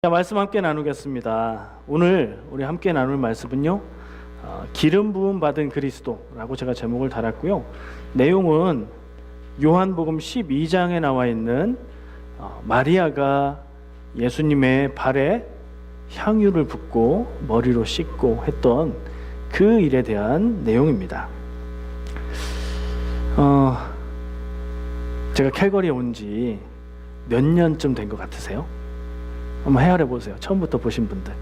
자, 말씀 함께 나누겠습니다. 오늘 우리 함께 나눌 말씀은요, 기름 부음 받은 그리스도라고 제가 제목을 달았고요. 내용은 요한복음 12장에 나와 있는 마리아가 예수님의 발에 향유를 붓고 머리로 씻고 했던 그 일에 대한 내용입니다. 제가 캘거리에 온 지 몇 년쯤 된 것 같으세요? 한번 헤아려 보세요. 처음부터 보신 분들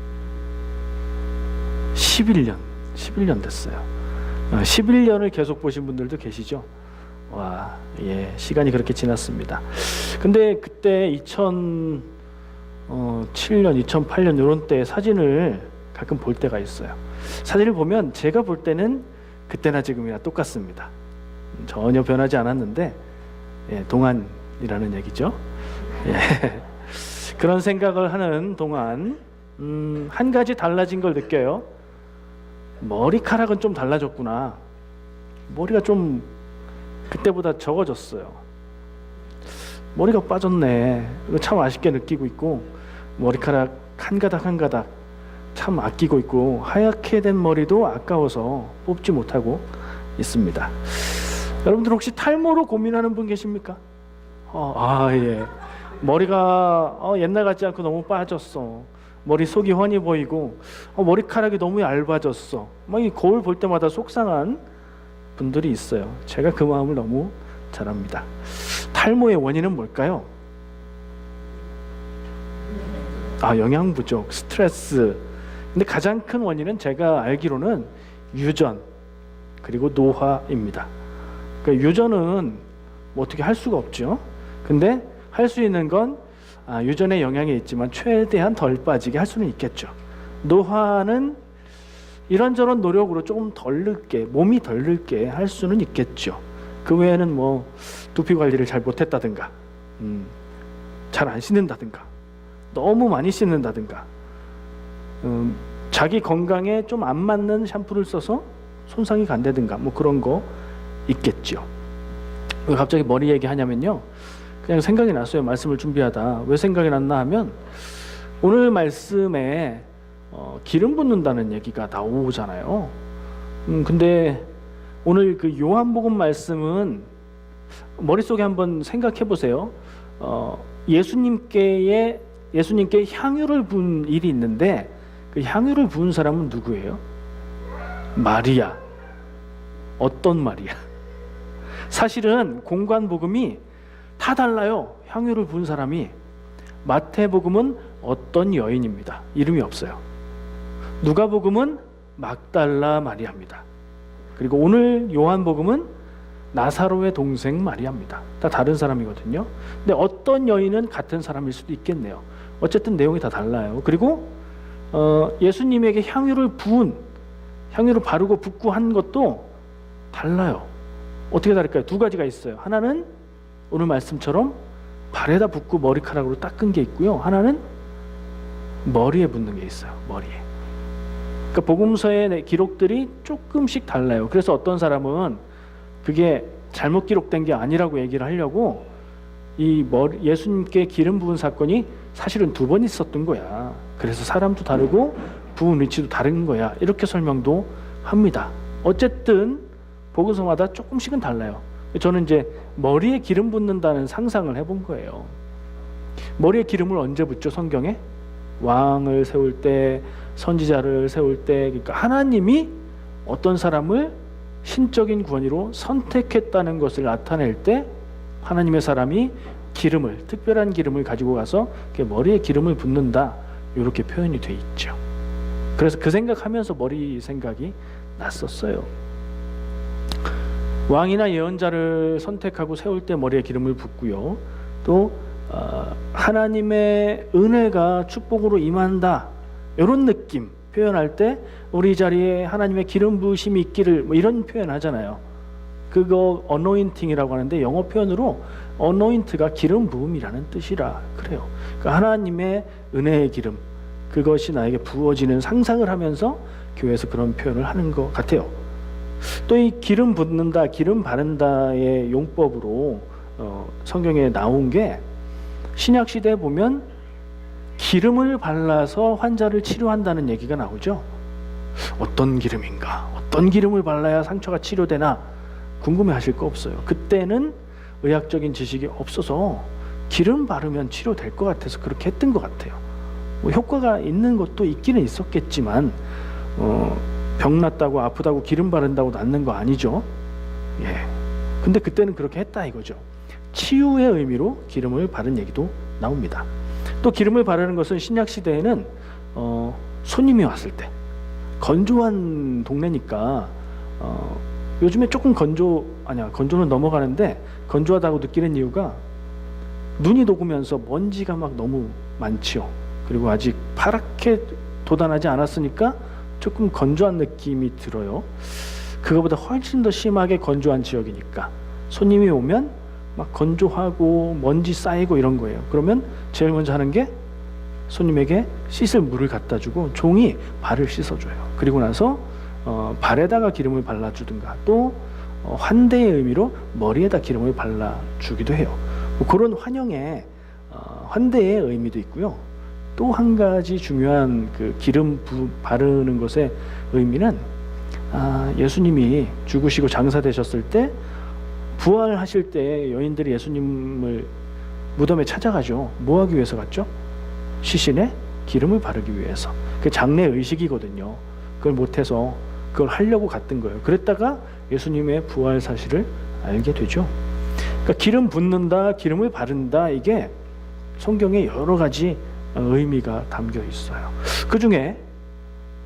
11년 됐어요. 11년을 계속 보신 분들도 계시죠? 와, 예, 시간이 그렇게 지났습니다. 근데 그때 2007년, 2008년 이런 때 사진을 가끔 볼 때가 있어요. 사진을 보면 제가 볼 때는 그때나 지금이나 똑같습니다. 전혀 변하지 않았는데, 예, 동안이라는 얘기죠. 예. 그런 생각을 하는 동안 한 가지 달라진 걸 느껴요. 머리카락은 좀 달라졌구나. 머리가 좀 그때보다 적어졌어요. 머리가 빠졌네. 이거 참 아쉽게 느끼고 있고, 머리카락 한 가닥 한 가닥 참 아끼고 있고, 하얗게 된 머리도 아까워서 뽑지 못하고 있습니다. 여러분들 혹시 탈모로 고민하는 분 계십니까? 예. 머리가 옛날 같지 않고 너무 빠졌어. 머리 속이 훤히 보이고 머리카락이 너무 얇아졌어. 막 이 거울 볼 때마다 속상한 분들이 있어요. 제가 그 마음을 너무 잘 압니다. 탈모의 원인은 뭘까요? 영양 부족, 스트레스. 근데 가장 큰 원인은 제가 알기로는 유전 그리고 노화입니다. 그러니까 유전은 뭐 어떻게 할 수가 없죠. 근데 할 수 있는 건 유전의 영향이 있지만 최대한 덜 빠지게 할 수는 있겠죠. 노화는 이런저런 노력으로 조금 덜 늙게, 몸이 덜 늙게 할 수는 있겠죠. 그 외에는 뭐 두피 관리를 잘 못했다든가, 잘 안 씻는다든가, 너무 많이 씻는다든가, 자기 건강에 좀 안 맞는 샴푸를 써서 손상이 간다든가, 뭐 그런 거 있겠죠. 왜 갑자기 머리 얘기하냐면요, 그냥 생각이 났어요. 말씀을 준비하다. 왜 생각이 났나 하면 오늘 말씀에 기름 붓는다는 얘기가 나오잖아요. 근데 오늘 그 요한복음 말씀은 머릿속에 한번 생각해 보세요. 예수님께 향유를 부은 일이 있는데 그 향유를 부은 사람은 누구예요? 마리아. 어떤 마리아? 사실은 공관복음이 다 달라요. 향유를 부은 사람이. 마태복음은 어떤 여인입니다. 이름이 없어요. 누가복음은 막달라 마리아입니다. 그리고 오늘 요한복음은 나사로의 동생 마리아입니다. 다 다른 사람이거든요. 근데 어떤 여인은 같은 사람일 수도 있겠네요. 어쨌든 내용이 다 달라요. 그리고 예수님에게 향유를 바르고 붓고 한 것도 달라요. 어떻게 다를까요? 두 가지가 있어요. 하나는 오늘 말씀처럼 발에다 붓고 머리카락으로 닦은 게 있고요. 하나는 머리에 붓는 게 있어요. 머리에. 그러니까 복음서의 기록들이 조금씩 달라요. 그래서 어떤 사람은 그게 잘못 기록된 게 아니라고 얘기를 하려고 예수님께 기름 부은 사건이 사실은 2번 있었던 거야. 그래서 사람도 다르고 부은 위치도 다른 거야. 이렇게 설명도 합니다. 어쨌든 복음서마다 조금씩은 달라요. 저는 이제 머리에 기름 붓는다는 상상을 해본 거예요. 머리에 기름을 언제 붓죠? 성경에? 왕을 세울 때, 선지자를 세울 때, 그러니까 하나님이 어떤 사람을 신적인 권위로 선택했다는 것을 나타낼 때 하나님의 사람이 특별한 기름을 가지고 가서 머리에 기름을 붓는다, 이렇게 표현이 돼 있죠. 그래서 그 생각하면서 머리 생각이 났었어요. 왕이나 예언자를 선택하고 세울 때 머리에 기름을 붓고요. 또 하나님의 은혜가 축복으로 임한다, 이런 느낌 표현할 때 우리 자리에 하나님의 기름 부으심이 있기를, 뭐 이런 표현 하잖아요. 그거 어노인팅이라고 하는데 영어 표현으로 어노인트가 기름 부음이라는 뜻이라 그래요. 그러니까 하나님의 은혜의 기름, 그것이 나에게 부어지는 상상을 하면서 교회에서 그런 표현을 하는 것 같아요. 또 이 기름 붓는다, 기름 바른다의 용법으로 성경에 나온 게 신약 시대에 보면 기름을 발라서 환자를 치료한다는 얘기가 나오죠. 어떤 기름인가? 어떤 기름을 발라야 상처가 치료되나 궁금해하실 거 없어요. 그때는 의학적인 지식이 없어서 기름 바르면 치료될 것 같아서 그렇게 했던 것 같아요. 뭐 효과가 있는 것도 있기는 있었겠지만 병 났다고 아프다고 기름 바른다고 낫는 거 아니죠. 예. 근데 그때는 그렇게 했다 이거죠. 치유의 의미로 기름을 바른 얘기도 나옵니다. 또 기름을 바르는 것은 신약 시대에는 손님이 왔을 때, 건조한 동네니까 요즘에 조금 건조는 넘어가는데 건조하다고 느끼는 이유가 눈이 녹으면서 먼지가 막 너무 많지요. 그리고 아직 파랗게 돋아나지 않았으니까 조금 건조한 느낌이 들어요. 그거보다 훨씬 더 심하게 건조한 지역이니까 손님이 오면 막 건조하고 먼지 쌓이고 이런 거예요. 그러면 제일 먼저 하는 게 손님에게 씻을 물을 갖다 주고 종이 발을 씻어줘요. 그리고 나서 발에다가 기름을 발라주든가 또 환대의 의미로 머리에다 기름을 발라주기도 해요. 뭐 그런 환영의 환대의 의미도 있고요. 또 한 가지 중요한 그 기름 바르는 것의 의미는 예수님이 죽으시고 장사되셨을 때 부활하실 때 여인들이 예수님을 무덤에 찾아가죠. 뭐 하기 위해서 갔죠? 시신에 기름을 바르기 위해서. 그게 장례 의식이거든요. 그걸 못해서 그걸 하려고 갔던 거예요. 그랬다가 예수님의 부활 사실을 알게 되죠. 그러니까 기름 붓는다, 기름을 바른다, 이게 성경에 여러 가지 의미가 담겨 있어요. 그 중에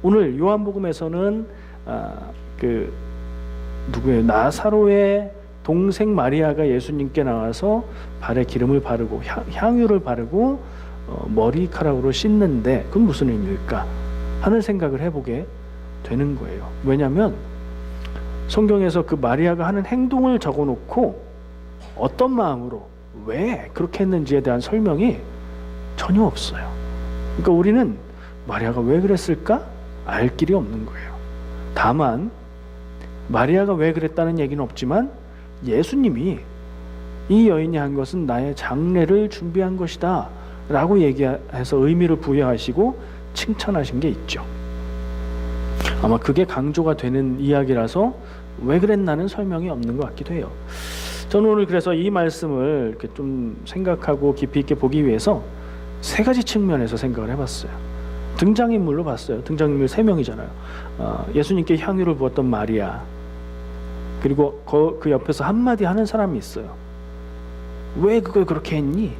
오늘 요한복음에서는 누구예요? 나사로의 동생 마리아가 예수님께 나와서 발에 기름을 바르고 향유를 바르고 머리카락으로 씻는데 그건 무슨 의미일까 하는 생각을 해보게 되는 거예요. 왜냐하면 성경에서 그 마리아가 하는 행동을 적어놓고 어떤 마음으로 왜 그렇게 했는지에 대한 설명이 전혀 없어요. 그러니까 우리는 마리아가 왜 그랬을까? 알 길이 없는 거예요. 다만 마리아가 왜 그랬다는 얘기는 없지만 예수님이 이 여인이 한 것은 나의 장례를 준비한 것이다 라고 얘기해서 의미를 부여하시고 칭찬하신 게 있죠. 아마 그게 강조가 되는 이야기라서 왜 그랬나는 설명이 없는 것 같기도 해요. 저는 오늘 그래서 이 말씀을 이렇게 좀 생각하고 깊이 있게 보기 위해서 세 가지 측면에서 생각을 해봤어요. 등장인물로 봤어요. 등장인물 3명이잖아요. 예수님께 향유를 부었던 마리아, 그리고 그 옆에서 한마디 하는 사람이 있어요. 왜 그걸 그렇게 했니?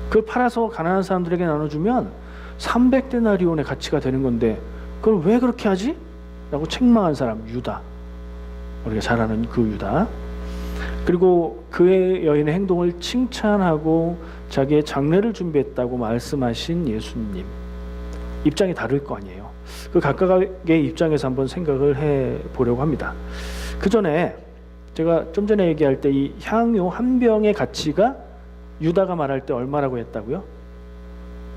그걸 팔아서 가난한 사람들에게 나눠주면 300데나리온의 가치가 되는 건데 그걸 왜 그렇게 하지? 라고 책망한 사람, 유다. 우리가 잘 아는 그 유다. 그리고 그의 여인의 행동을 칭찬하고 자기의 장례를 준비했다고 말씀하신 예수님. 입장이 다를 거 아니에요. 그 각각의 입장에서 한번 생각을 해보려고 합니다. 그 전에 제가 좀 전에 얘기할 때 이 향유 한 병의 가치가 유다가 말할 때 얼마라고 했다고요?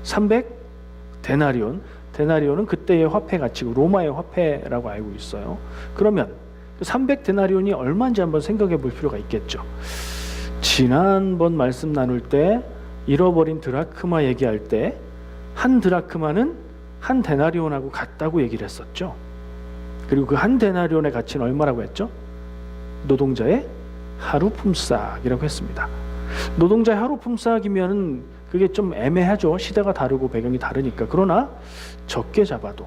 300데나리온. 데나리온은 그때의 화폐 가치고 로마의 화폐라고 알고 있어요. 그러면 300데나리온이 얼마인지 한번 생각해 볼 필요가 있겠죠. 지난번 말씀 나눌 때 잃어버린 드라크마 얘기할 때 한 드라크마는 한 데나리온하고 같다고 얘기를 했었죠. 그리고 그 한 데나리온의 가치는 얼마라고 했죠? 노동자의 하루 품삯이라고 했습니다. 노동자의 하루 품삯이면 그게 좀 애매하죠. 시대가 다르고 배경이 다르니까. 그러나 적게 잡아도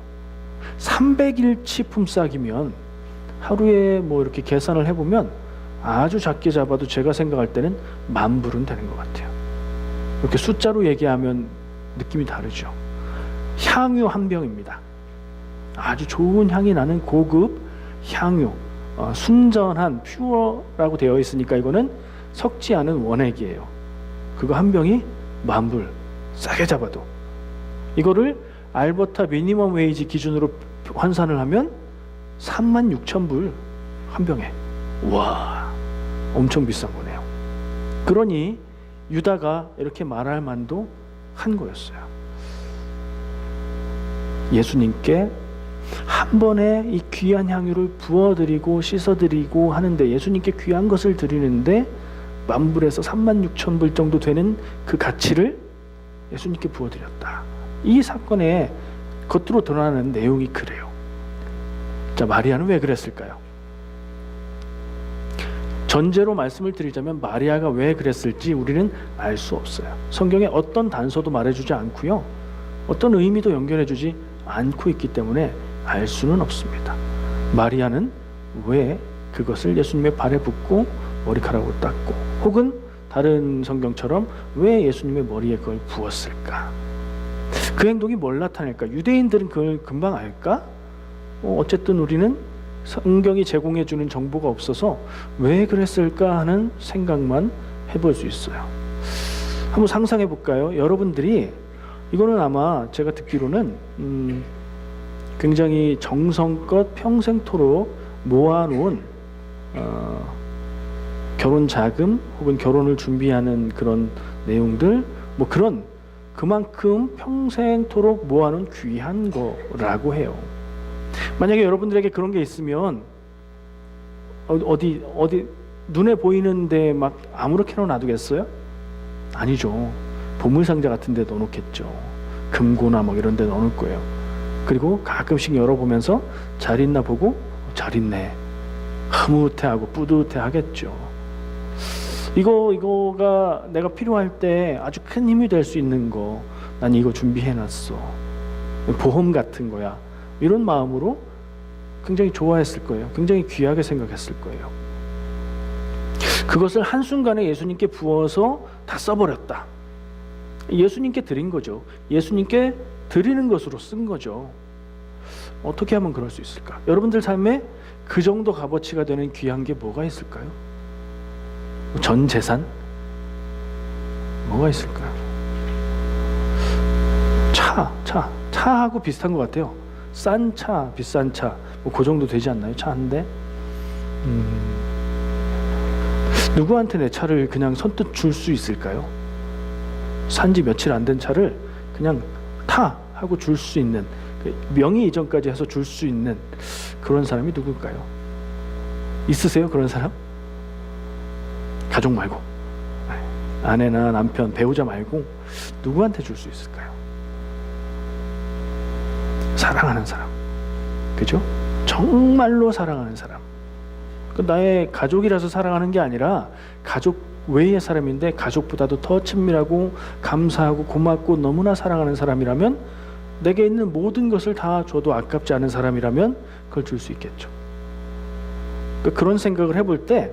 300일치 품삯이면 하루에 뭐 이렇게 계산을 해보면 아주 작게 잡아도 제가 생각할 때는 10,000불은 되는 것 같아요. 이렇게 숫자로 얘기하면 느낌이 다르죠. 향유 한 병입니다. 아주 좋은 향이 나는 고급 향유, 순전한 퓨어라고 되어 있으니까 이거는 섞지 않은 원액이에요. 그거 한 병이 10,000불, 싸게 잡아도. 이거를 알버타 미니멈 웨이지 기준으로 환산을 하면 36,000불 한 병에. 와, 엄청 비싼 거네요. 그러니 유다가 이렇게 말할 만도 한 거였어요. 예수님께 한 번에 이 귀한 향유를 부어드리고 씻어드리고 하는데, 예수님께 귀한 것을 드리는데 10,000불에서 36,000불 정도 되는 그 가치를 예수님께 부어드렸다. 이 사건의 겉으로 드러나는 내용이 그래요. 자, 마리아는 왜 그랬을까요? 전제로 말씀을 드리자면 마리아가 왜 그랬을지 우리는 알 수 없어요. 성경에 어떤 단서도 말해주지 않고요, 어떤 의미도 연결해주지 않고 있기 때문에 알 수는 없습니다. 마리아는 왜 그것을 예수님의 발에 붓고 머리카락으로 닦고, 혹은 다른 성경처럼 왜 예수님의 머리에 그걸 부었을까? 그 행동이 뭘 나타낼까? 유대인들은 그걸 금방 알까? 어쨌든 우리는 성경이 제공해주는 정보가 없어서 왜 그랬을까 하는 생각만 해볼 수 있어요. 한번 상상해 볼까요? 여러분들이, 이거는 아마 제가 듣기로는 굉장히 정성껏 평생토록 모아놓은 결혼 자금 혹은 결혼을 준비하는 그런 내용들, 뭐 그런, 그만큼 평생토록 모아놓은 귀한 거라고 해요. 만약에 여러분들에게 그런 게 있으면 어디 눈에 보이는데 막 아무렇게나 놔두겠어요? 아니죠. 보물상자 같은 데 넣어놓겠죠. 금고나 뭐 이런 데 넣어놓을 거예요. 그리고 가끔씩 열어보면서 잘 있나 보고 잘 있네, 흐뭇해하고 뿌듯해하겠죠. 이거가 내가 필요할 때 아주 큰 힘이 될 수 있는 거, 난 이거 준비해놨어, 보험 같은 거야, 이런 마음으로 굉장히 좋아했을 거예요. 굉장히 귀하게 생각했을 거예요. 그것을 한순간에 예수님께 부어서 다 써버렸다. 예수님께 드린 거죠. 예수님께 드리는 것으로 쓴 거죠. 어떻게 하면 그럴 수 있을까? 여러분들 삶에 그 정도 값어치가 되는 귀한 게 뭐가 있을까요? 전 재산? 뭐가 있을까요? 차하고 비슷한 것 같아요. 싼 차, 비싼 차, 뭐 그 정도 되지 않나요? 차 한 대? 누구한테 내 차를 그냥 선뜻 줄 수 있을까요? 산지 며칠 안 된 차를 그냥 타 하고 줄 수 있는, 명의 이전까지 해서 줄 수 있는 그런 사람이 누굴까요? 있으세요? 그런 사람? 가족 말고, 아내나 남편, 배우자 말고 누구한테 줄 수 있을까요? 사랑하는 사람, 그죠? 정말로 사랑하는 사람. 나의 가족이라서 사랑하는 게 아니라 가족 외의 사람인데 가족보다도 더 친밀하고 감사하고 고맙고 너무나 사랑하는 사람이라면, 내게 있는 모든 것을 다 줘도 아깝지 않은 사람이라면 그걸 줄 수 있겠죠. 그런 생각을 해볼 때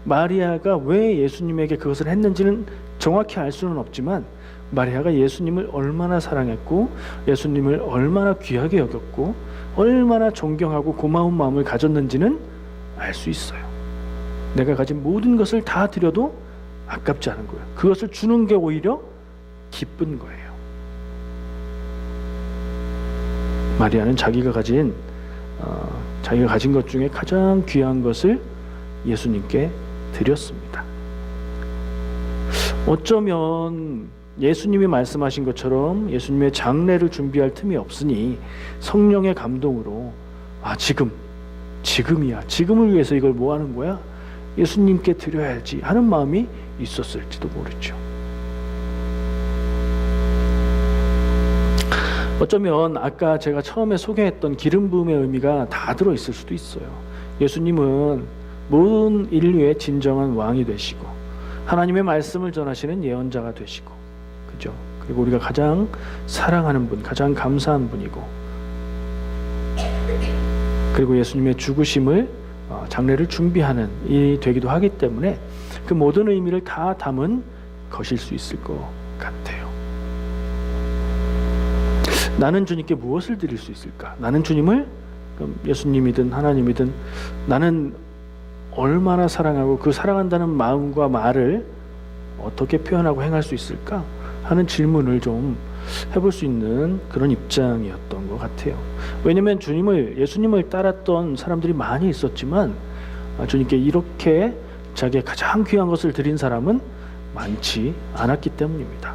마리아가 왜 예수님에게 그것을 했는지는 정확히 알 수는 없지만, 마리아가 예수님을 얼마나 사랑했고 예수님을 얼마나 귀하게 여겼고 얼마나 존경하고 고마운 마음을 가졌는지는 알 수 있어요. 내가 가진 모든 것을 다 드려도 아깝지 않은 거예요. 그것을 주는 게 오히려 기쁜 거예요. 마리아는 자기가 가진 것 중에 가장 귀한 것을 예수님께 드렸습니다. 어쩌면 예수님이 말씀하신 것처럼 예수님의 장례를 준비할 틈이 없으니 성령의 감동으로 지금이야, 지금을 위해서 이걸 뭐 하는 거야? 예수님께 드려야지 하는 마음이 있었을지도 모르죠. 어쩌면 아까 제가 처음에 소개했던 기름 부음의 의미가 다 들어있을 수도 있어요. 예수님은 모든 인류의 진정한 왕이 되시고 하나님의 말씀을 전하시는 예언자가 되시고, 그죠? 그리고 우리가 가장 사랑하는 분, 가장 감사한 분이고, 그리고 예수님의 죽으심을 장례를 준비하는 일이 되기도 하기 때문에 그 모든 의미를 다 담은 것일 수 있을 것 같아요. 나는 주님께 무엇을 드릴 수 있을까? 나는 주님을, 예수님이든 하나님이든, 나는 얼마나 사랑하고 그 사랑한다는 마음과 말을 어떻게 표현하고 행할 수 있을까 하는 질문을 좀 해볼 수 있는 그런 입장이었던 것 같아요. 왜냐하면 예수님을 따랐던 사람들이 많이 있었지만 주님께 이렇게 자기의 가장 귀한 것을 드린 사람은 많지 않았기 때문입니다.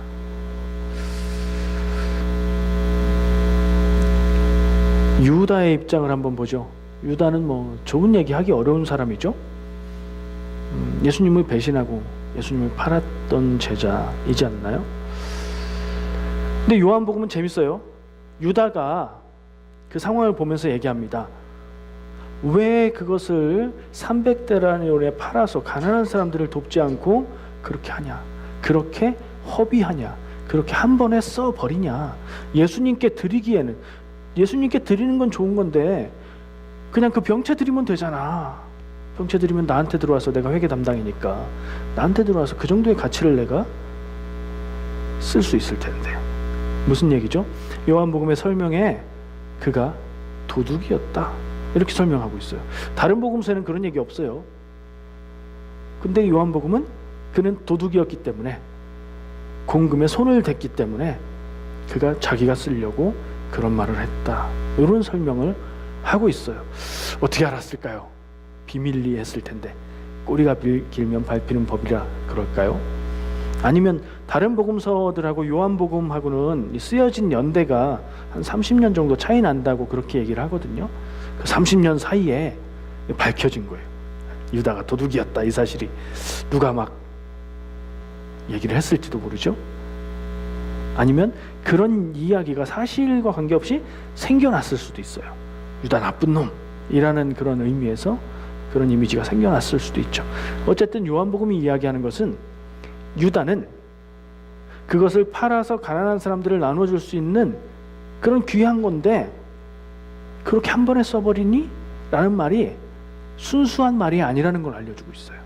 유다의 입장을 한번 보죠. 유다는 뭐 좋은 얘기하기 어려운 사람이죠. 예수님을 배신하고 예수님을 팔았던 제자이지 않나요? 근데 요한복음은 재밌어요. 유다가 그 상황을 보면서 얘기합니다. 왜 그것을 300데나리온에 팔아서 가난한 사람들을 돕지 않고 그렇게 하냐, 그렇게 허비하냐, 그렇게 한 번에 써버리냐. 예수님께 드리기에는, 예수님께 드리는 건 좋은 건데 그냥 그 병채 드리면 되잖아. 병채 드리면 나한테 들어와서, 내가 회계 담당이니까 나한테 들어와서 그 정도의 가치를 내가 쓸 수 있을 텐데. 무슨 얘기죠? 요한복음의 설명에 그가 도둑이었다 이렇게 설명하고 있어요. 다른 복음서에는 그런 얘기 없어요. 근데 요한복음은 그는 도둑이었기 때문에, 공금에 손을 댔기 때문에 그가 자기가 쓰려고 그런 말을 했다, 이런 설명을 하고 있어요. 어떻게 알았을까요? 비밀리 했을 텐데. 꼬리가 길면 밟히는 법이라 그럴까요? 아니면 다른 복음서들하고 요한복음하고는 쓰여진 연대가 한 30년 정도 차이 난다고 그렇게 얘기를 하거든요. 그 30년 사이에 밝혀진 거예요. 유다가 도둑이었다, 이 사실이. 누가 막 얘기를 했을지도 모르죠. 아니면 그런 이야기가 사실과 관계없이 생겨났을 수도 있어요. 유다 나쁜 놈이라는 그런 의미에서 그런 이미지가 생겨났을 수도 있죠. 어쨌든 요한복음이 이야기하는 것은 유다는 그것을 팔아서 가난한 사람들을 나눠줄 수 있는 그런 귀한 건데 그렇게 한 번에 써버리니? 라는 말이 순수한 말이 아니라는 걸 알려주고 있어요.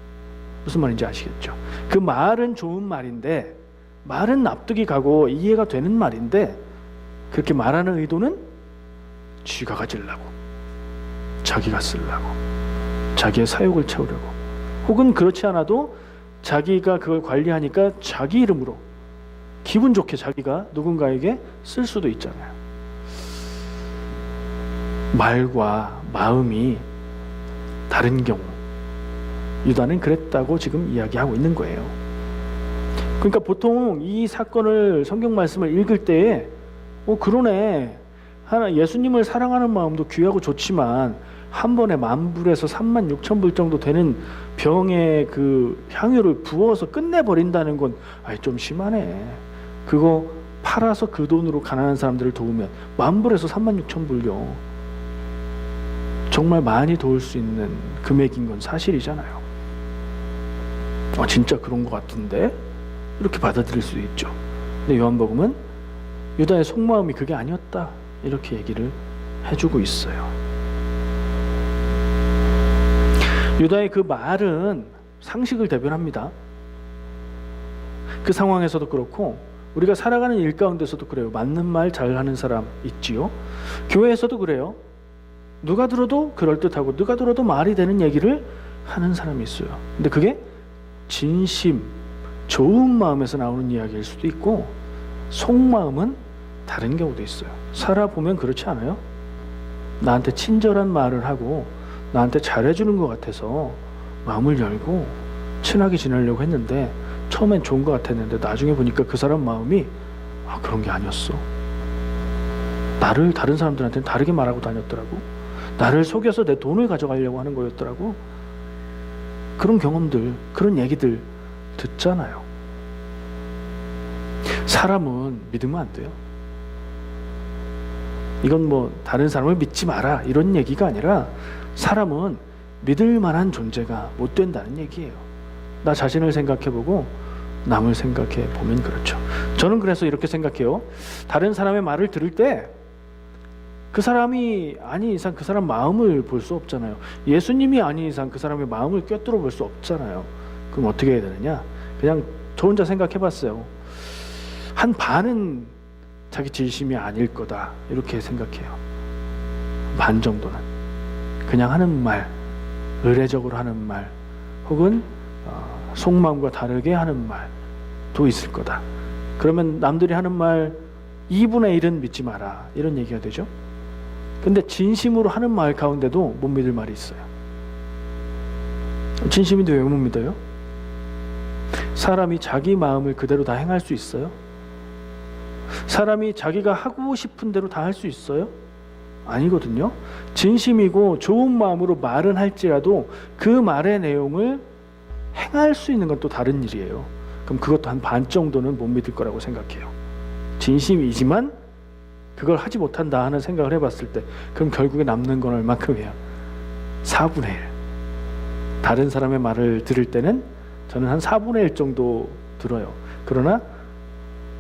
무슨 말인지 아시겠죠? 그 말은 좋은 말인데, 말은 납득이 가고 이해가 되는 말인데, 그렇게 말하는 의도는 쥐가 가지려고, 자기가 쓰려고, 자기의 사욕을 채우려고, 혹은 그렇지 않아도 자기가 그걸 관리하니까 자기 이름으로 기분 좋게 자기가 누군가에게 쓸 수도 있잖아요. 말과 마음이 다른 경우, 유다는 그랬다고 지금 이야기하고 있는 거예요. 그러니까 보통 이 사건을, 성경 말씀을 읽을 때에 그러네, 하나 예수님을 사랑하는 마음도 귀하고 좋지만 한 번에 10,000불에서 36,000불 정도 되는 병에 그 향유를 부어서 끝내버린다는 건 좀 심하네. 그거 팔아서 그 돈으로 가난한 사람들을 도우면 10,000불에서 36,000불요, 정말 많이 도울 수 있는 금액인 건 사실이잖아요. 진짜 그런 것 같은데? 이렇게 받아들일 수도 있죠. 근데 요한복음은 유다의 속마음이 그게 아니었다, 이렇게 얘기를 해주고 있어요. 유다의 그 말은 상식을 대변합니다. 그 상황에서도 그렇고 우리가 살아가는 일 가운데서도 그래요. 맞는 말 잘하는 사람 있지요. 교회에서도 그래요. 누가 들어도 그럴듯하고 누가 들어도 말이 되는 얘기를 하는 사람이 있어요. 근데 그게 진심, 좋은 마음에서 나오는 이야기일 수도 있고 속마음은 다른 경우도 있어요. 살아보면 그렇지 않아요? 나한테 친절한 말을 하고 나한테 잘해주는 것 같아서 마음을 열고 친하게 지내려고 했는데 처음엔 좋은 것 같았는데 나중에 보니까 그 사람 마음이 그런 게 아니었어. 나를 다른 사람들한테는 다르게 말하고 다녔더라고. 나를 속여서 내 돈을 가져가려고 하는 거였더라고. 그런 경험들, 그런 얘기들 듣잖아요. 사람은 믿으면 안 돼요. 이건 뭐 다른 사람을 믿지 마라 이런 얘기가 아니라 사람은 믿을 만한 존재가 못 된다는 얘기예요. 나 자신을 생각해보고 남을 생각해 보면 그렇죠. 저는 그래서 이렇게 생각해요. 다른 사람의 말을 들을 때 그 사람이 아닌 이상 그 사람 마음을 볼 수 없잖아요. 예수님이 아닌 이상 그 사람의 마음을 꿰뚫어 볼 수 없잖아요. 그럼 어떻게 해야 되느냐? 그냥 저 혼자 생각해봤어요. 한 반은 자기 진심이 아닐 거다 이렇게 생각해요. 반 정도는 그냥 하는 말, 의례적으로 하는 말, 혹은 속마음과 다르게 하는 말도 있을 거다. 그러면 남들이 하는 말 2분의 1은 믿지 마라 이런 얘기가 되죠. 근데 진심으로 하는 말 가운데도 못 믿을 말이 있어요. 진심인데 왜 못 믿어요? 사람이 자기 마음을 그대로 다 행할 수 있어요? 사람이 자기가 하고 싶은 대로 다 할 수 있어요? 아니거든요. 진심이고 좋은 마음으로 말은 할지라도 그 말의 내용을 행할 수 있는 건 또 다른 일이에요. 그럼 그것도 한 반 정도는 못 믿을 거라고 생각해요. 진심이지만 그걸 하지 못한다 하는 생각을 해봤을 때 그럼 결국에 남는 건 얼마큼이에요? 4분의 1. 다른 사람의 말을 들을 때는 저는 한 4분의 1 정도 들어요. 그러나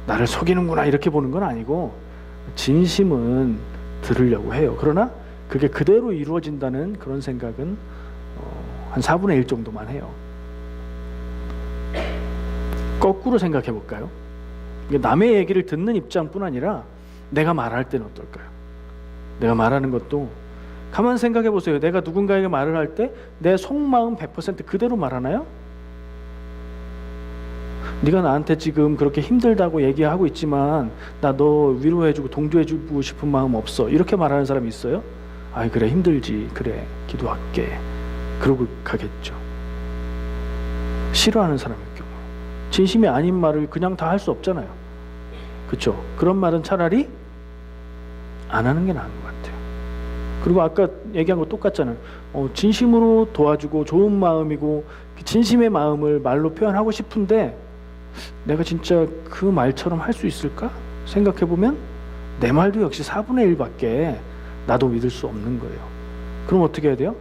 나를 속이는구나 이렇게 보는 건 아니고 진심은 들으려고 해요. 그러나 그게 그대로 이루어진다는 그런 생각은 한 4분의 1 정도만 해요. 거꾸로 생각해 볼까요? 남의 얘기를 듣는 입장뿐 아니라 내가 말할 때는 어떨까요? 내가 말하는 것도 가만 생각해 보세요. 내가 누군가에게 말을 할 때 내 속마음 100% 그대로 말하나요? 네가 나한테 지금 그렇게 힘들다고 얘기하고 있지만 나 너 위로해주고 동조해주고 싶은 마음 없어 이렇게 말하는 사람이 있어요? 아이 그래 힘들지 그래 기도할게 그러고 가겠죠. 싫어하는 사람의 경우 진심이 아닌 말을 그냥 다 할 수 없잖아요. 그렇죠? 그런 말은 차라리 안 하는 게 나은 것 같아요. 그리고 아까 얘기한 거 똑같잖아요. 진심으로 도와주고 좋은 마음이고 진심의 마음을 말로 표현하고 싶은데 내가 진짜 그 말처럼 할 수 있을까? 생각해보면 내 말도 역시 4분의 1밖에 나도 믿을 수 없는 거예요. 그럼 어떻게 해야 돼요?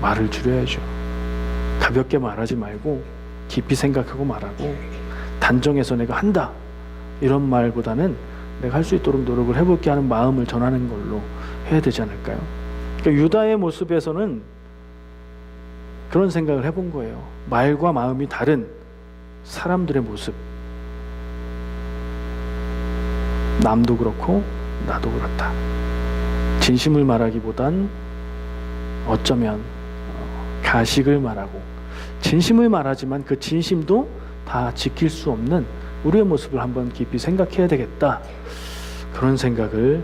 말을 줄여야죠. 가볍게 말하지 말고 깊이 생각하고 말하고 단정해서 내가 한다 이런 말보다는 내가 할 수 있도록 노력을 해볼게 하는 마음을 전하는 걸로 해야 되지 않을까요? 그러니까 유다의 모습에서는 그런 생각을 해본 거예요. 말과 마음이 다른 사람들의 모습. 남도 그렇고 나도 그렇다. 진심을 말하기보단 어쩌면 가식을 말하고 진심을 말하지만 그 진심도 다 지킬 수 없는 우리의 모습을 한번 깊이 생각해야 되겠다. 그런 생각을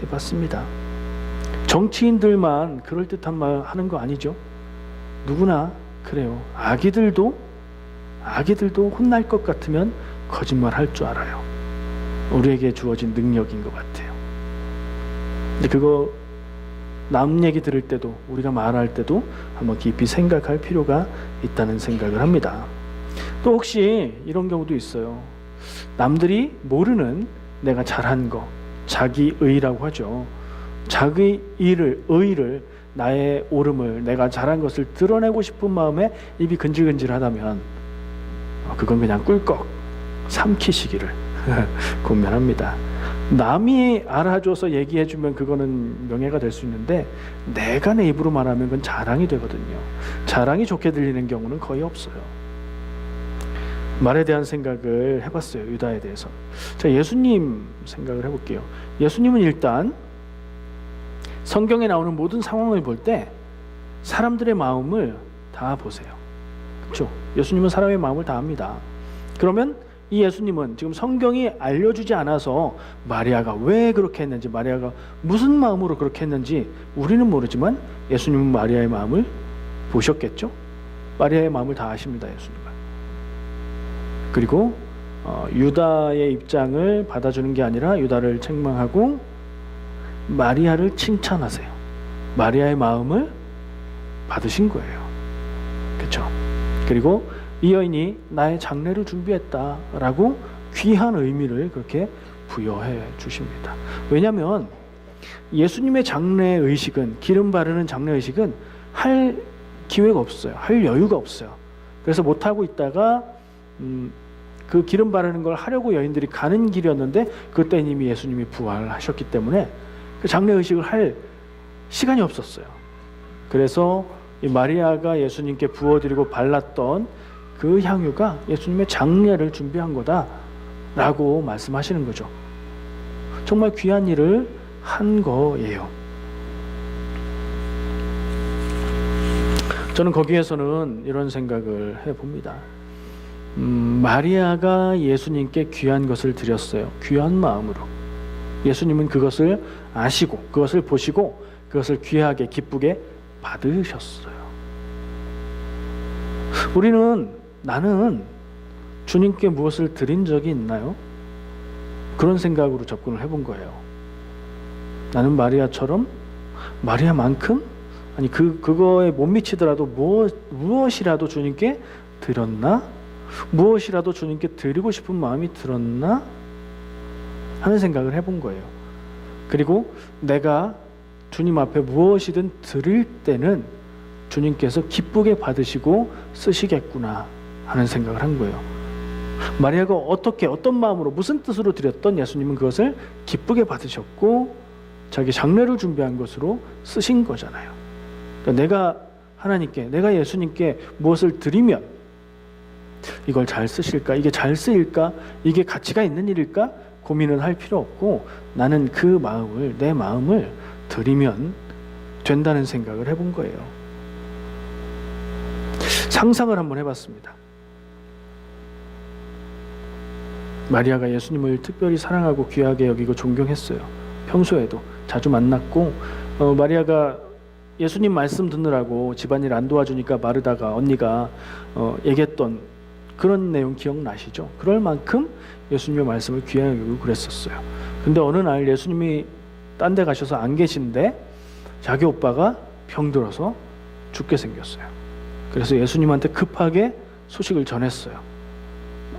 해봤습니다. 정치인들만 그럴듯한 말 하는 거 아니죠? 누구나 그래요. 아기들도 혼날 것 같으면 거짓말 할 줄 알아요. 우리에게 주어진 능력인 것 같아요. 근데 그거 남 얘기 들을 때도 우리가 말할 때도 한번 깊이 생각할 필요가 있다는 생각을 합니다. 또 혹시 이런 경우도 있어요. 남들이 모르는 내가 잘한 거, 자기의라고 하죠. 자기 의를 나의 옳음을 내가 잘한 것을 드러내고 싶은 마음에 입이 근질근질하다면 그건 그냥 꿀꺽 삼키시기를 권면합니다. 남이 알아줘서 얘기해주면 그거는 명예가 될 수 있는데 내가 내 입으로 말하면 그건 자랑이 되거든요. 자랑이 좋게 들리는 경우는 거의 없어요. 말에 대한 생각을 해봤어요. 유다에 대해서. 자, 예수님 생각을 해볼게요. 예수님은 일단 성경에 나오는 모든 상황을 볼 때 사람들의 마음을 다 보세요. 그렇죠? 예수님은 사람의 마음을 다 압니다. 그러면 이 예수님은 지금 성경이 알려주지 않아서 마리아가 왜 그렇게 했는지, 마리아가 무슨 마음으로 그렇게 했는지 우리는 모르지만 예수님은 마리아의 마음을 보셨겠죠? 마리아의 마음을 다 아십니다. 예수님은. 그리고 유다의 입장을 받아주는 게 아니라 유다를 책망하고 마리아를 칭찬하세요. 마리아의 마음을 받으신 거예요. 그렇죠? 그리고 이 여인이 나의 장례를 준비했다라고 귀한 의미를 그렇게 부여해 주십니다. 왜냐하면 예수님의 장례 의식은, 기름 바르는 장례 의식은 할 기회가 없어요. 할 여유가 없어요. 그래서 못하고 있다가 그 기름 바르는 걸 하려고 여인들이 가는 길이었는데 그때 이미 예수님이 부활하셨기 때문에 그 장례 의식을 할 시간이 없었어요. 그래서 이 마리아가 예수님께 부어드리고 발랐던 그 향유가 예수님의 장례를 준비한 거다라고 말씀하시는 거죠. 정말 귀한 일을 한 거예요. 저는 거기에서는 이런 생각을 해봅니다. 마리아가 예수님께 귀한 것을 드렸어요. 귀한 마음으로. 예수님은 그것을 아시고 그것을 보시고 그것을 귀하게 기쁘게 받으셨어요. 나는 주님께 무엇을 드린 적이 있나요? 그런 생각으로 접근을 해본 거예요. 나는 마리아처럼, 마리아만큼, 아니 그거에 못 미치더라도 무엇이라도 주님께 드렸나? 무엇이라도 주님께 드리고 싶은 마음이 들었나 하는 생각을 해본 거예요. 그리고 내가 주님 앞에 무엇이든 드릴 때는 주님께서 기쁘게 받으시고 쓰시겠구나 하는 생각을 한 거예요. 마리아가 어떻게 어떤 마음으로 무슨 뜻으로 드렸던 예수님은 그것을 기쁘게 받으셨고 자기 장례를 준비한 것으로 쓰신 거잖아요. 그러니까 내가 하나님께, 내가 예수님께 무엇을 드리면 이걸 잘 쓰실까? 이게 잘 쓰일까? 이게 가치가 있는 일일까? 고민을 할 필요 없고 나는 그 마음을, 내 마음을 드리면 된다는 생각을 해본 거예요. 상상을 한번 해봤습니다. 마리아가 예수님을 특별히 사랑하고 귀하게 여기고 존경했어요. 평소에도 자주 만났고 마리아가 예수님 말씀 듣느라고 집안일 안 도와주니까 마르다가 언니가 얘기했던 그런 내용 기억나시죠? 그럴 만큼 예수님의 말씀을 귀하게 여기고 그랬었어요. 근데 어느 날 예수님이 딴 데 가셔서 안 계신데 자기 오빠가 병들어서 죽게 생겼어요. 그래서 예수님한테 급하게 소식을 전했어요.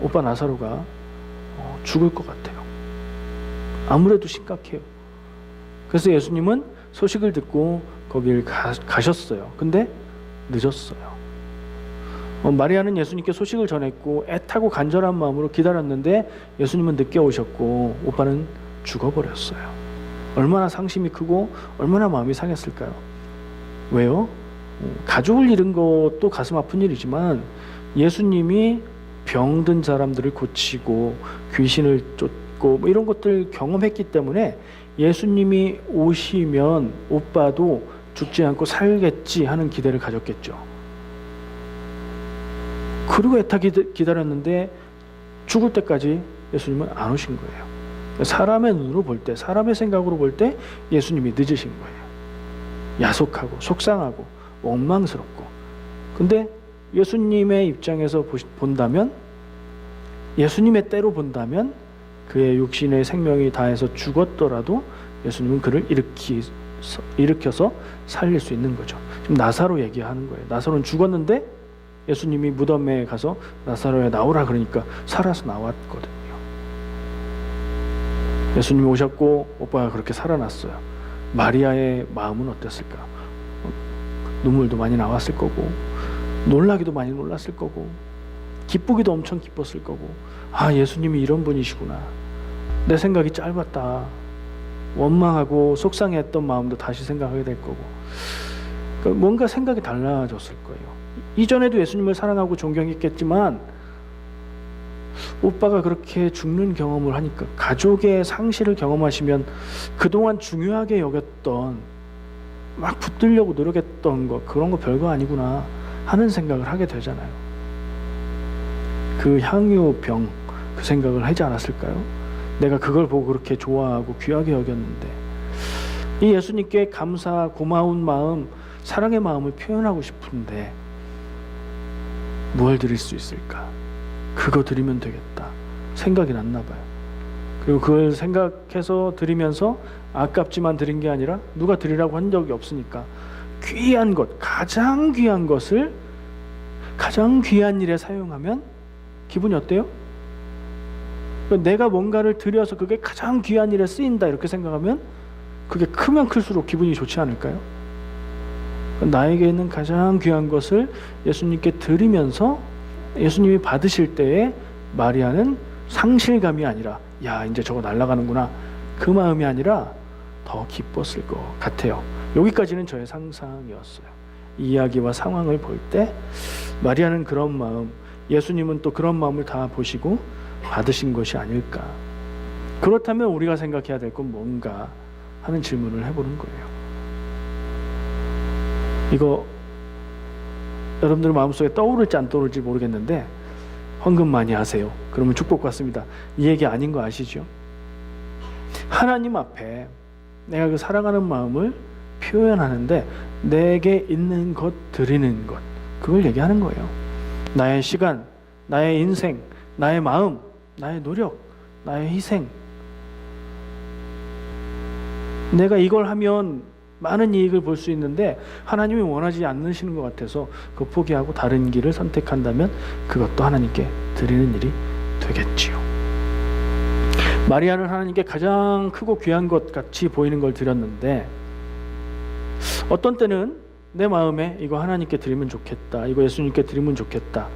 오빠 나사로가 죽을 것 같아요. 아무래도 심각해요. 그래서 예수님은 소식을 듣고 거길 가셨어요. 근데 늦었어요. 마리아는 예수님께 소식을 전했고 애타고 간절한 마음으로 기다렸는데 예수님은 늦게 오셨고 오빠는 죽어버렸어요. 얼마나 상심이 크고 얼마나 마음이 상했을까요? 왜요? 가족을 잃은 것도 가슴 아픈 일이지만 예수님이 병든 사람들을 고치고 귀신을 쫓고 뭐 이런 것들 경험했기 때문에 예수님이 오시면 오빠도 죽지 않고 살겠지 하는 기대를 가졌겠죠. 그리고 애타게 기다렸는데 죽을 때까지 예수님은 안 오신 거예요. 사람의 눈으로 볼 때, 사람의 생각으로 볼 때 예수님이 늦으신 거예요. 야속하고 속상하고 원망스럽고. 근데 예수님의 입장에서 본다면, 예수님의 때로 본다면 그의 육신의 생명이 다해서 죽었더라도 예수님은 그를 일으켜서 살릴 수 있는 거죠. 지금 나사로 얘기하는 거예요. 나사로는 죽었는데 예수님이 무덤에 가서 나사로야 나오라 그러니까 살아서 나왔거든요. 예수님이 오셨고 오빠가 그렇게 살아났어요. 마리아의 마음은 어땠을까? 눈물도 많이 나왔을 거고 놀라기도 많이 놀랐을 거고 기쁘기도 엄청 기뻤을 거고 아 예수님이 이런 분이시구나. 내 생각이 짧았다. 원망하고 속상했던 마음도 다시 생각하게 될 거고 그러니까 뭔가 생각이 달라졌을 거예요. 이전에도 예수님을 사랑하고 존경했겠지만 오빠가 그렇게 죽는 경험을 하니까 가족의 상실을 경험하시면 그동안 중요하게 여겼던 막 붙들려고 노력했던 거 그런 거 별거 아니구나 하는 생각을 하게 되잖아요. 그 향유병 그 생각을 하지 않았을까요? 내가 그걸 보고 그렇게 좋아하고 귀하게 여겼는데 이 예수님께 감사 고마운 마음 사랑의 마음을 표현하고 싶은데 뭘 드릴 수 있을까? 그거 드리면 되겠다 생각이 났나 봐요. 그리고 그걸 생각해서 드리면서 아깝지만 드린 게 아니라 누가 드리라고 한 적이 없으니까 귀한 것, 가장 귀한 것을 가장 귀한 일에 사용하면 기분이 어때요? 내가 뭔가를 드려서 그게 가장 귀한 일에 쓰인다 이렇게 생각하면 그게 크면 클수록 기분이 좋지 않을까요? 나에게 있는 가장 귀한 것을 예수님께 드리면서 예수님이 받으실 때에 마리아는 상실감이 아니라 야 이제 저거 날아가는구나 그 마음이 아니라 더 기뻤을 것 같아요. 여기까지는 저의 상상이었어요. 이 이야기와 상황을 볼 때 마리아는 그런 마음, 예수님은 또 그런 마음을 다 보시고 받으신 것이 아닐까. 그렇다면 우리가 생각해야 될 건 뭔가 하는 질문을 해보는 거예요. 이거 여러분들 마음속에 떠오를지 안 떠오를지 모르겠는데 헌금 많이 하세요. 그러면 축복받습니다. 이 얘기 아닌 거 아시죠? 하나님 앞에 내가 그 사랑하는 마음을 표현하는데 내게 있는 것 드리는 것 그걸 얘기하는 거예요. 나의 시간, 나의 인생, 나의 마음, 나의 노력, 나의 희생 내가 이걸 하면 많은 이익을 볼 수 있는데 하나님이 원하지 않으시는 것 같아서 그거 포기하고 다른 길을 선택한다면 그것도 하나님께 드리는 일이 되겠지요. 마리아는 하나님께 가장 크고 귀한 것 같이 보이는 걸 드렸는데 어떤 때는 내 마음에 이거 하나님께 드리면 좋겠다, 이거 예수님께 드리면 좋겠다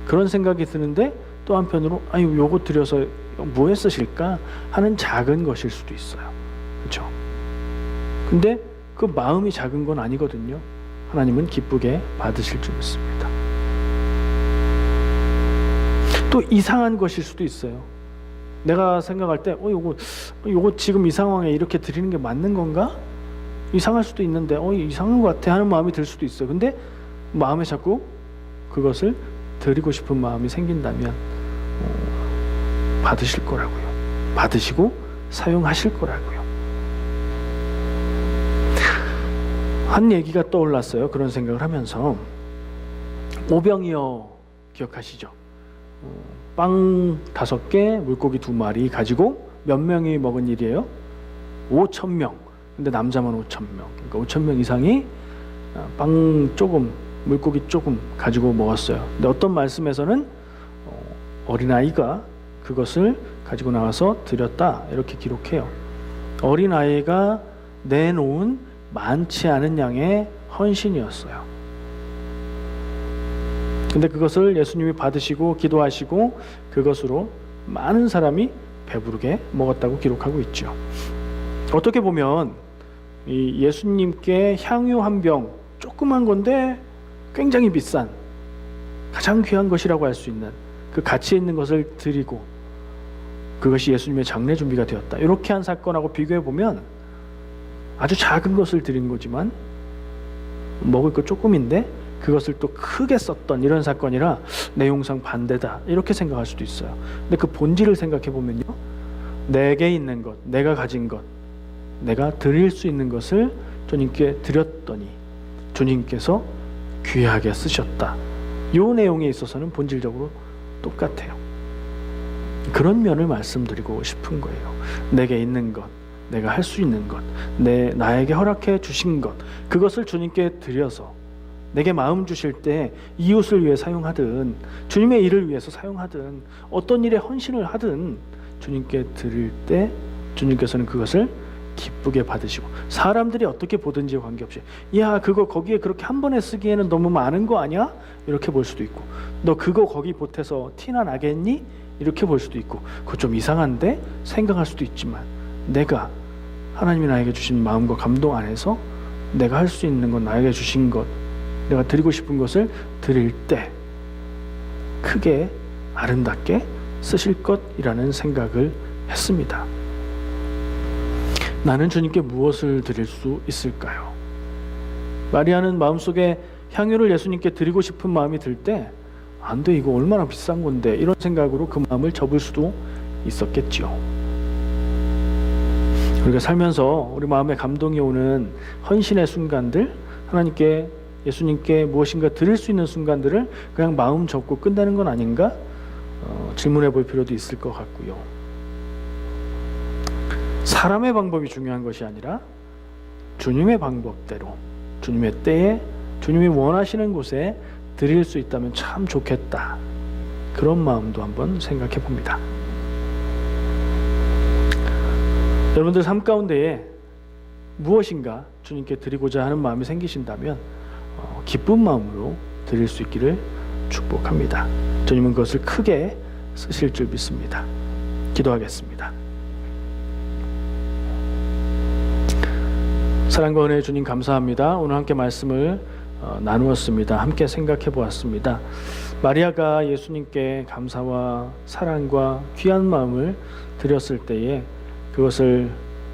그런 생각이 드는데 또 한편으로 아유 요거 드려서 뭐에 쓰실까 하는 작은 것일 수도 있어요. 그렇죠? 근데 그 마음이 작은 건 아니거든요. 하나님은 기쁘게 받으실 줄 믿습니다. 또 이상한 것일 수도 있어요. 내가 생각할 때 요거 지금 이 상황에 이렇게 드리는 게 맞는 건가? 이상할 수도 있는데 이상한 것 같아 하는 마음이 들 수도 있어요. 근데 마음에 자꾸 그것을 드리고 싶은 마음이 생긴다면 받으실 거라고요. 받으시고 사용하실 거라고요. 한 얘기가 떠올랐어요. 그런 생각을 하면서 오병이어 기억하시죠? 빵 5개, 물고기 2마리 가지고 몇 명이 먹은 일이에요? 5,000명. 근데 남자만 5,000명. 그러니까 5,000명 이상이 빵 조금, 물고기 조금 가지고 먹었어요. 근데 어떤 말씀에서는 어린아이가 그것을 가지고 나와서 드렸다 이렇게 기록해요. 어린아이가 내놓은 많지 않은 양의 헌신이었어요. 근데 그것을 예수님이 받으시고 기도하시고 그것으로 많은 사람이 배부르게 먹었다고 기록하고 있죠. 어떻게 보면 이 예수님께 향유 한 병, 조그만 건데 굉장히 비싼 가장 귀한 것이라고 할 수 있는 그 가치 있는 것을 드리고 그것이 예수님의 장례 준비가 되었다. 이렇게 한 사건하고 비교해 보면 아주 작은 것을 드린 거지만 먹을 거 조금인데 그것을 또 크게 썼던 이런 사건이라 내용상 반대다 이렇게 생각할 수도 있어요. 근데 그 본질을 생각해 보면요, 내게 있는 것, 내가 가진 것, 내가 드릴 수 있는 것을 주님께 드렸더니 주님께서 귀하게 쓰셨다. 이 내용에 있어서는 본질적으로 똑같아요. 그런 면을 말씀드리고 싶은 거예요. 내게 있는 것, 내가 할 수 있는 것, 나에게 허락해 주신 것, 그것을 주님께 드려서 내게 마음 주실 때 이웃을 위해 사용하든 주님의 일을 위해서 사용하든 어떤 일에 헌신을 하든 주님께 드릴 때 주님께서는 그것을 기쁘게 받으시고 사람들이 어떻게 보든지 관계없이 야 그거 거기에 그렇게 한 번에 쓰기에는 너무 많은 거 아니야? 이렇게 볼 수도 있고 너 그거 거기 보태서 티나 나겠니? 이렇게 볼 수도 있고 그거 좀 이상한데 생각할 수도 있지만 내가 하나님이 나에게 주신 마음과 감동 안에서 내가 할 수 있는 것, 나에게 주신 것, 내가 드리고 싶은 것을 드릴 때 크게 아름답게 쓰실 것이라는 생각을 했습니다. 나는 주님께 무엇을 드릴 수 있을까요? 마리아는 마음속에 향유를 예수님께 드리고 싶은 마음이 들 때 안 돼, 이거 얼마나 비싼 건데 이런 생각으로 그 마음을 접을 수도 있었겠지요. 우리가 살면서 우리 마음에 감동이 오는 헌신의 순간들, 하나님께 예수님께 무엇인가 드릴 수 있는 순간들을 그냥 마음 접고 끝나는 건 아닌가? 질문해 볼 필요도 있을 것 같고요. 사람의 방법이 중요한 것이 아니라 주님의 방법대로 주님의 때에 주님이 원하시는 곳에 드릴 수 있다면 참 좋겠다. 그런 마음도 한번 생각해 봅니다. 여러분들 삶 가운데에 무엇인가 주님께 드리고자 하는 마음이 생기신다면 기쁜 마음으로 드릴 수 있기를 축복합니다. 주님은 그것을 크게 쓰실 줄 믿습니다. 기도하겠습니다. 사랑과 은혜의 주님 감사합니다. 오늘 함께 말씀을 나누었습니다. 함께 생각해 보았습니다. 마리아가 예수님께 감사와 사랑과 귀한 마음을 드렸을 때에 그것을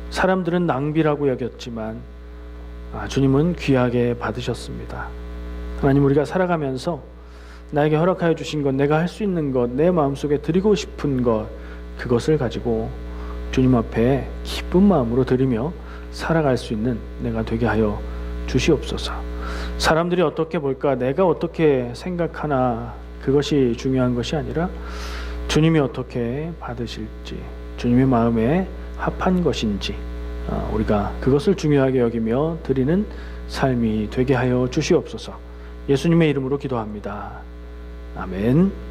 사람들은 낭비라고 여겼지만 주님은 귀하게 받으셨습니다. 하나님, 우리가 살아가면서 나에게 허락하여 주신 것, 내가 할 수 있는 것, 내 마음속에 드리고 싶은 것, 그것을 가지고 주님 앞에 기쁜 마음으로 드리며 살아갈 수 있는 내가 되게 하여 주시옵소서. 사람들이 어떻게 볼까, 내가 어떻게 생각하나, 그것이 중요한 것이 아니라 주님이 어떻게 받으실지, 주님의 마음에 합한 것인지 우리가 그것을 중요하게 여기며 드리는 삶이 되게 하여 주시옵소서. 예수님의 이름으로 기도합니다. 아멘.